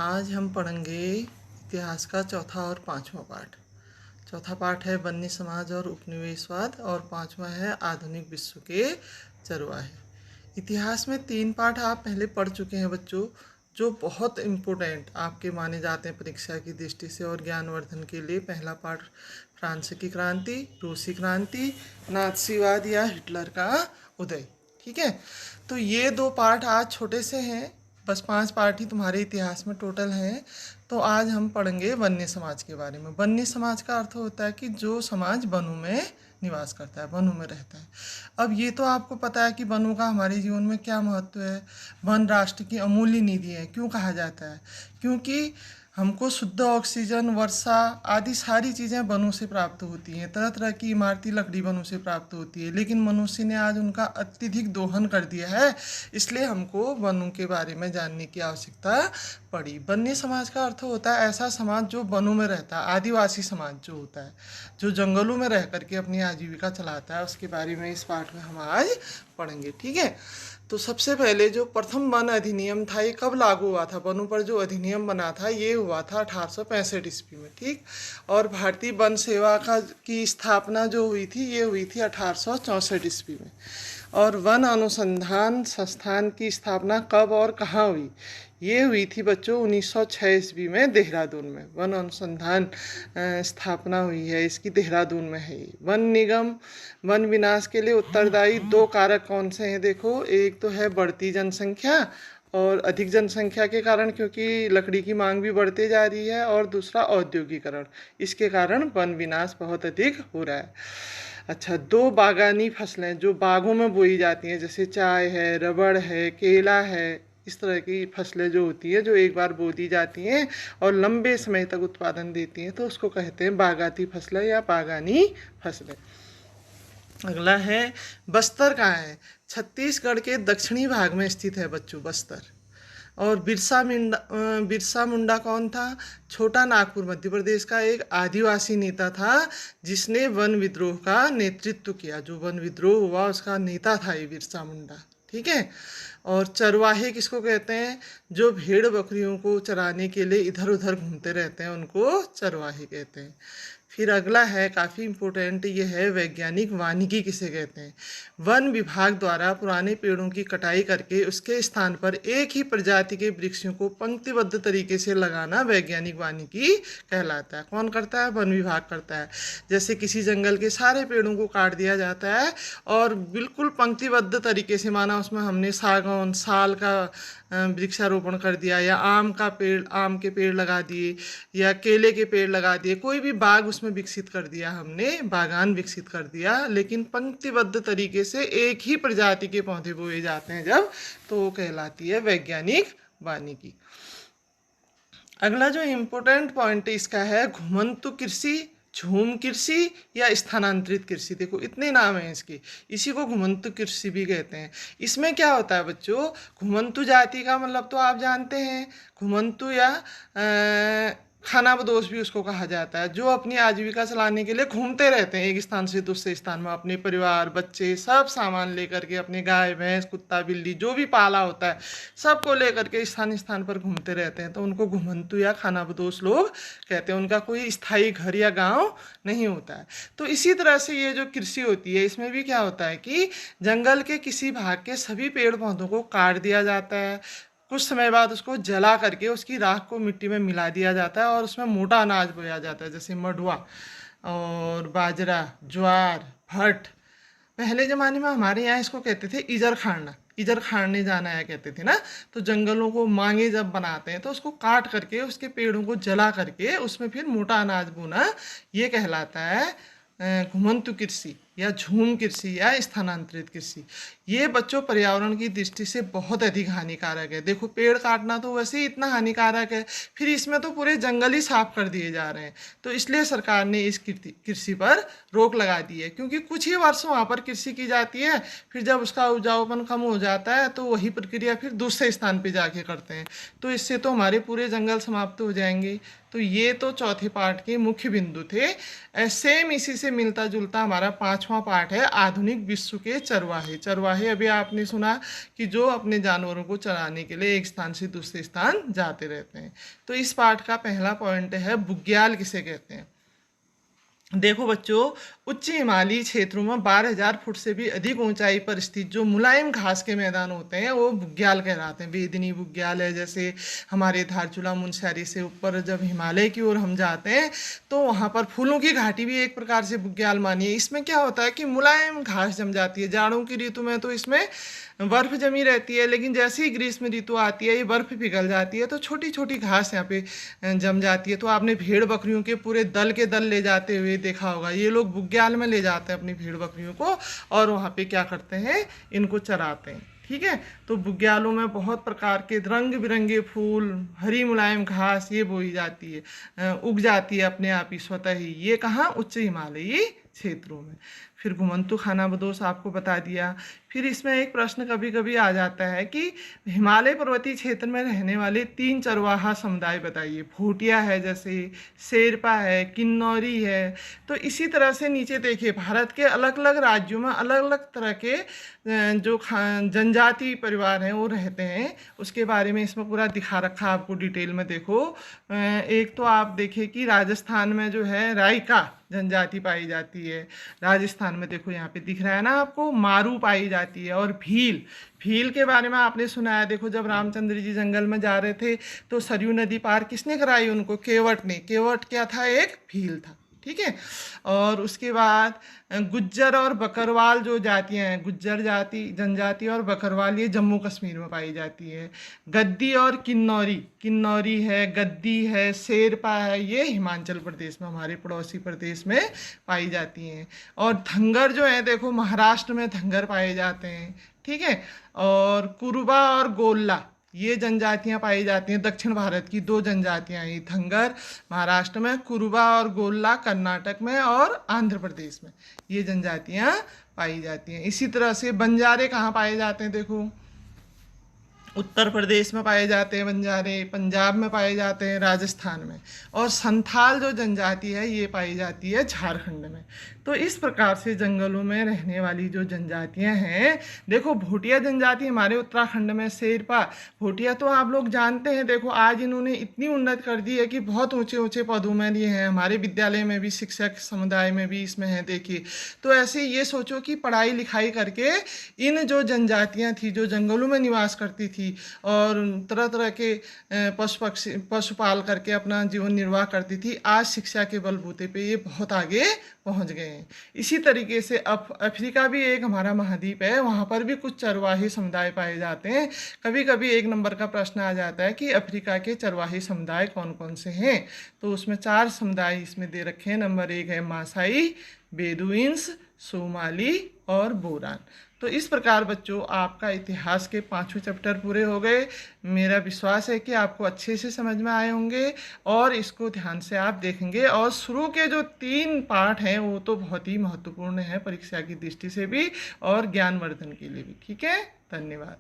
आज हम पढ़ेंगे इतिहास का चौथा और पांचवा पाठ। चौथा पाठ है बन्नी समाज और उपनिवेशवाद और पांचवा है आधुनिक विश्व के चरवाहे। इतिहास में 3 पाठ आप पहले पढ़ चुके हैं बच्चों, जो बहुत इम्पोर्टेंट आपके माने जाते हैं परीक्षा की दृष्टि से और ज्ञानवर्धन के लिए। पहला पाठ फ्रांस की क्रांति, रूसी क्रांति, नाथसीवाद या हिटलर का उदय। ठीक है, तो ये 2 पाठ आज छोटे से हैं, बस 5 पार्ट ही तुम्हारे इतिहास में टोटल हैं। तो आज हम पढ़ेंगे वन्य समाज के बारे में। वन्य समाज का अर्थ होता है कि जो समाज वनों में निवास करता है, वनों में रहता है। अब ये तो आपको पता है कि वनों का हमारे जीवन में क्या महत्व है। वन राष्ट्र की अमूल्य निधि है। क्यों कहा जाता है? क्योंकि हमको शुद्ध ऑक्सीजन, वर्षा आदि सारी चीज़ें वनों से प्राप्त होती हैं। तरह तरह की इमारती लकड़ी वनों से प्राप्त होती है, लेकिन मनुष्य ने आज उनका अत्यधिक दोहन कर दिया है। इसलिए हमको वनों के बारे में जानने की आवश्यकता पड़ी। वन्य समाज का अर्थ होता है ऐसा समाज जो वनों में रहता है, आदिवासी समाज जो होता है, जो जंगलों में रह करके अपनी आजीविका चलाता है। उसके बारे में इस पाठ में हम आज पढ़ेंगे। ठीक है, तो सबसे पहले जो प्रथम वन अधिनियम था, ये कब लागू हुआ था? वनों पर जो अधिनियम बना था ये हुआ था 1865 ईस्वी में। ठीक, और भारतीय वन सेवा की स्थापना जो हुई थी ये हुई थी 1864 ईस्वी में। और वन अनुसंधान संस्थान की स्थापना कब और कहाँ हुई? ये हुई थी बच्चों 1906 ईस्वी में देहरादून में। वन अनुसंधान स्थापना हुई है इसकी, देहरादून में है ये। वन निगम वन विनाश के लिए उत्तरदायी 2 कारक कौन से हैं? देखो, एक तो है बढ़ती जनसंख्या और अधिक जनसंख्या के कारण, क्योंकि लकड़ी की मांग भी बढ़ती जा रही है, और दूसरा औद्योगिकरण। इसके कारण वन विनाश बहुत अधिक हो रहा है। अच्छा, 2 बागानी फसलें जो बागों में बोई जाती हैं, जैसे चाय है, रबड़ है, केला है, इस तरह की फसलें जो होती हैं, जो एक बार बो दी जाती हैं और लंबे समय तक उत्पादन देती हैं, तो उसको कहते हैं बागाती फसलें या बागानी फसलें। अगला है बस्तर कहाँ है? छत्तीसगढ़ के दक्षिणी भाग में स्थित है बच्चों, बस्तर। और बिरसा मुंडा कौन था? छोटा नागपुर मध्य प्रदेश का एक आदिवासी नेता था जिसने वन विद्रोह का नेतृत्व किया। जो वन विद्रोह हुआ उसका नेता था ये बिरसा मुंडा। ठीक है, और चरवाहे किसको कहते हैं? जो भेड़ बकरियों को चराने के लिए इधर उधर घूमते रहते हैं, उनको चरवाहे कहते हैं। फिर अगला है काफ़ी इम्पोर्टेंट, ये है वैज्ञानिक वानिकी किसे कहते हैं? वन विभाग द्वारा पुराने पेड़ों की कटाई करके उसके स्थान पर एक ही प्रजाति के वृक्षों को पंक्तिबद्ध तरीके से लगाना वैज्ञानिक वानिकी कहलाता है। कौन करता है? वन विभाग करता है। जैसे किसी जंगल के सारे पेड़ों को काट दिया जाता है और बिल्कुल पंक्तिबद्ध तरीके से, माना उसमें हमने सागौन, साल का वृक्षारोपण कर दिया, या आम के पेड़ लगा दिए, या केले के पेड़ लगा दिए, कोई भी बाग उसमें विकसित कर दिया हमने, बागान विकसित कर दिया, लेकिन पंक्तिबद्ध तरीके से एक ही प्रजाति के पौधे बोए जाते हैं जब, तो वो कहलाती है वैज्ञानिक वानिकी। अगला जो इम्पोर्टेंट पॉइंट इसका है घुमंतु कृषि, झूम कृषि या स्थानांतरित कृषि। देखो इतने नाम हैं इसके, इसी को घुमंतु कृषि भी कहते हैं। इसमें क्या होता है बच्चों? घुमंतु जाति का मतलब तो आप जानते हैं, घुमंतु या खानाबदोश भी उसको कहा जाता है, जो अपनी आजीविका चलाने के लिए घूमते रहते हैं एक स्थान से दूसरे स्थान में, अपने परिवार, बच्चे, सब सामान लेकर के, अपने गाय भैंस, कुत्ता बिल्ली जो भी पाला होता है सबको लेकर के स्थान स्थान पर घूमते रहते हैं, तो उनको घुमंतु या खानाबदोश लोग कहते हैं। उनका कोई स्थायी घर या गांव नहीं होता है। तो इसी तरह से ये जो कृषि होती है, इसमें भी क्या होता है कि जंगल के किसी भाग के सभी पेड़ पौधों को काट दिया जाता है, कुछ समय बाद उसको जला करके उसकी राख को मिट्टी में मिला दिया जाता है और उसमें मोटा अनाज बोया जाता है, जैसे मडुआ और बाजरा, ज्वार, भट्ट। पहले ज़माने में हमारे यहाँ इसको कहते थे इजर खाड़ना, इजर खाड़ने जाना है कहते थे ना। तो जंगलों को मांगे जब बनाते हैं तो उसको काट करके उसके पेड़ों को जला करके उसमें फिर मोटा अनाज बोना, ये कहलाता है घुमंतु कृषि या झूम कृषि या स्थानांतरित कृषि। ये बच्चों पर्यावरण की दृष्टि से बहुत अधिक हानिकारक है। देखो पेड़ काटना तो वैसे ही इतना हानिकारक है, फिर इसमें तो पूरे जंगल ही साफ कर दिए जा रहे हैं। तो इसलिए सरकार ने इस कृषि पर रोक लगा दी है, क्योंकि कुछ ही वर्ष वहाँ पर कृषि की जाती है, फिर जब उसका उपजाऊपन कम हो जाता है तो वही प्रक्रिया फिर दूसरे स्थान पर जाके करते हैं। तो इससे तो हमारे पूरे जंगल समाप्त हो जाएंगे। तो ये तो चौथे पार्ट के मुख्य बिंदु थे। सेम इसी से मिलता जुलता हमारा पांचवा पार्ट है आधुनिक विश्व के चरवाहे। चरवाहे अभी आपने सुना कि जो अपने जानवरों को चराने के लिए एक स्थान से दूसरे स्थान जाते रहते हैं। तो इस पार्ट का पहला पॉइंट है बुग्याल किसे कहते हैं। देखो बच्चों, उच्च हिमालयी क्षेत्रों में 12,000 फुट से भी अधिक ऊंचाई पर स्थित जो मुलायम घास के मैदान होते हैं वो बुग्याल कहलाते हैं। बेदनी बुग्याल है, जैसे हमारे धारचूला मुनस्यारी से ऊपर जब हिमालय की ओर हम जाते हैं तो वहाँ पर फूलों की घाटी भी एक प्रकार से बुग्याल मानिए। इसमें क्या होता है कि मुलायम घास जम जाती है। जाड़ों की ऋतु में तो इसमें बर्फ जमी रहती है, लेकिन जैसे ही ग्रीष्म ऋतु आती है ये बर्फ पिघल जाती है तो छोटी छोटी घास यहाँ पे जम जाती है। तो आपने भेड़ बकरियों के पूरे दल के दल ले जाते हुए देखा होगा। ये लोग बुग्याल में ले जाते हैं अपनी भेड़ बकरियों को और वहाँ पे क्या करते हैं, इनको चराते हैं। ठीक है, तो बुग्यालों में बहुत प्रकार के रंग बिरंगे फूल, हरी मुलायम घास ये बोई जाती है, उग जाती है अपने आप ही स्वतः ही। ये कहाँ, उच्च हिमालयी क्षेत्रों में। फिर घुमंतु खानाबदोश आपको बता दिया। फिर इसमें एक प्रश्न कभी कभी आ जाता है कि हिमालय पर्वतीय क्षेत्र में रहने वाले 3 चरवाहा समुदाय बताइए। भूटिया है, जैसे शेरपा है, किन्नौरी है। तो इसी तरह से नीचे देखिए, भारत के अलग अलग राज्यों में अलग अलग तरह के जो जनजाति परिवार हैं वो रहते हैं। उसके बारे में इसमें पूरा दिखा रखा आपको डिटेल में। देखो, एक तो आप देखिए कि राजस्थान में जो है राइका जनजाति पाई जाती है। राजस्थान में देखो यहाँ पे दिख रहा है ना आपको, मारू पाई जाती है। और भील, भील के बारे में आपने सुना है। देखो, जब रामचंद्र जी जंगल में जा रहे थे तो सरयू नदी पार किसने कराई उनको, केवट ने। केवट क्या था, एक भील था। ठीक है, और उसके बाद गुज्जर और बकरवाल जो जातियां हैं, गुज्जर जाति जनजाति और बकरवाल, ये जम्मू कश्मीर में पाई जाती है। गद्दी और किन्नौरी, किन्नौरी है, गद्दी है, शेरपा है, ये हिमाचल प्रदेश में, हमारे पड़ोसी प्रदेश में पाई जाती हैं। और धंगर जो है, देखो महाराष्ट्र में धंगर पाए जाते हैं। ठीक है, और कुरुबा और गोल्ला ये जनजातियां पाई जाती हैं। दक्षिण भारत की 2 जनजातियां हैं, धंगर महाराष्ट्र में, कुरुबा और गोल्ला कर्नाटक में और आंध्र प्रदेश में ये जनजातियां पाई जाती हैं। इसी तरह से बंजारे कहाँ पाए जाते हैं, देखो उत्तर प्रदेश में पाए जाते हैं बंजारे, पंजाब में पाए जाते हैं, राजस्थान में। और संथाल जो जनजाति है ये पाई जाती है झारखंड में। तो इस प्रकार से जंगलों में रहने वाली जो जनजातियां हैं, देखो भूटिया जनजाति हमारे उत्तराखंड में, शेरपा भूटिया तो आप लोग जानते हैं। देखो आज इन्होंने इतनी उन्नत कर दी है कि बहुत ऊंचे ऊंचे पदों में ये हैं। हमारे विद्यालय में भी, शिक्षक समुदाय में भी इसमें है। देखिए, तो ऐसे ये सोचो कि पढ़ाई लिखाई करके इन जो जनजातियां थी जो जंगलों में निवास करती थी और तरह तरह के पशु पक्षी पशुपाल करके अपना जीवन निर्वाह करती थी, आज शिक्षा के बलबूते पे ये बहुत आगे पहुंच गए हैं। इसी तरीके से अफ्रीका भी एक हमारा महाद्वीप है, वहाँ पर भी कुछ चरवाही समुदाय पाए जाते हैं। कभी कभी 1 नंबर का प्रश्न आ जाता है कि अफ्रीका के चरवाही समुदाय कौन कौन से हैं, तो उसमें 4 समुदाय इसमें दे रखे हैं। नंबर 1 है मासाई, बेदुइन्स, सोमाली और बोरान। तो इस प्रकार बच्चों आपका इतिहास के 5वें चैप्टर पूरे हो गए। मेरा विश्वास है कि आपको अच्छे से समझ में आए होंगे और इसको ध्यान से आप देखेंगे। और शुरू के जो 3 पार्ट हैं वो तो बहुत ही महत्वपूर्ण है परीक्षा की दृष्टि से भी और ज्ञानवर्धन के लिए भी। ठीक है, धन्यवाद।